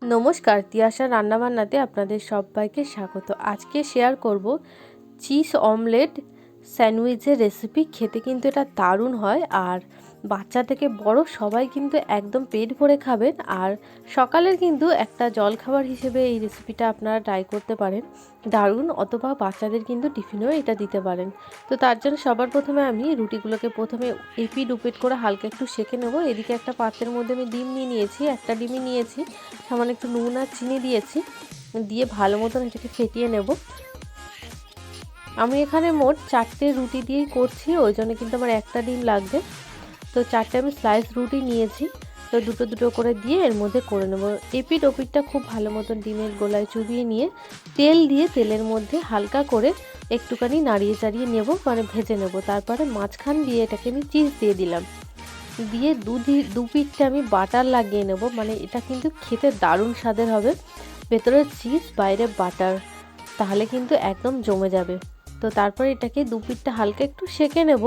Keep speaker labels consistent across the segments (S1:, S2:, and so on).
S1: নমস্কার, তিয়াশা রান্নাবান্নাতে আপনাদের সবাইকে স্বাগত। আজকে শেয়ার করব চিজ অমলেট স্যান্ডউইচের রেসিপি। খেতে কিন্তু এটা দারুণ হয়, আর বাচ্চা থেকে বড় সবাই কিন্তু একদম পেট ভরে খাবেন। আর সকালের কিন্তু একটা জলখাবার হিসেবে এই রেসিপিটা আপনারা ট্রাই করতে পারেন, দারুণ। অথবা বাচ্চাদের কিন্তু টিফিনেও এটা দিতে পারেন। তো তার জন্য সবার প্রথমে আমি রুটিগুলোকে প্রথমে এপিট উপিট করে হালকা একটু সেঁকে নেব। এদিকে একটা পাত্রের মধ্যে আমি ডিম নিয়ে নিয়েছি, একটা ডিমই নিয়েছি, সামান্য একটু নুন আর চিনি দিয়েছি, দিয়ে ভালো মতন এটাকে ফেটিয়ে নেব। আমি এখানে মোট 4টে রুটি দিয়েই করছি, ওই জন্য কিন্তু আমার একটা ডিম লাগবে। তো 4টে আমি স্লাইস রুটি নিয়েছি, তো দুটো দুটো করে দিয়ে এর মধ্যে করে নেব। এপিট ওপিটটা খুব ভালো মতন ডিমের গোলায় চুবিয়ে নিয়ে তেল দিয়ে তেলের মধ্যে হালকা করে একটুখানি নাড়িয়ে চাড়িয়ে নেব, মানে ভেজে নেব। তারপরে মাঝখান দিয়ে এটাকে আমি চিজ দিয়ে দিলাম, দিয়ে দু পিঠটা আমি বাটার লাগিয়ে নেব। মানে এটা কিন্তু খেতে দারুণ স্বাদের হবে, ভেতরে চিজ বাইরে বাটার, তাহলে কিন্তু একদম জমে যাবে। তো তারপরে এটাকে দু পিঠটা হালকা একটু সেঁকে নেব।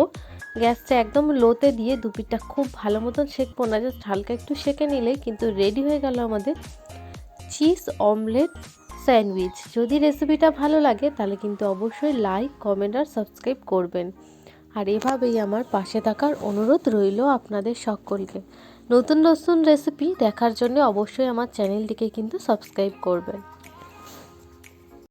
S1: গ্যাসটা একদম লোতে দিয়ে দু পিঠটা খুব ভালো মতন সেঁকবো না, জাস্ট হালকা একটু সেঁকে নিলেই কিন্তু রেডি হয়ে গেল আমাদের চিজ অমলেট স্যান্ডউইচ। যদি রেসিপিটা ভালো লাগে তাহলে কিন্তু অবশ্যই লাইক, কমেন্ট আর সাবস্ক্রাইব করবেন। আর এভাবেই আমার পাশে থাকার অনুরোধ রইল আপনাদের সকলকে। নতুন নতুন রেসিপি দেখার জন্য অবশ্যই আমার চ্যানেলটিকে কিন্তু সাবস্ক্রাইব করবেন।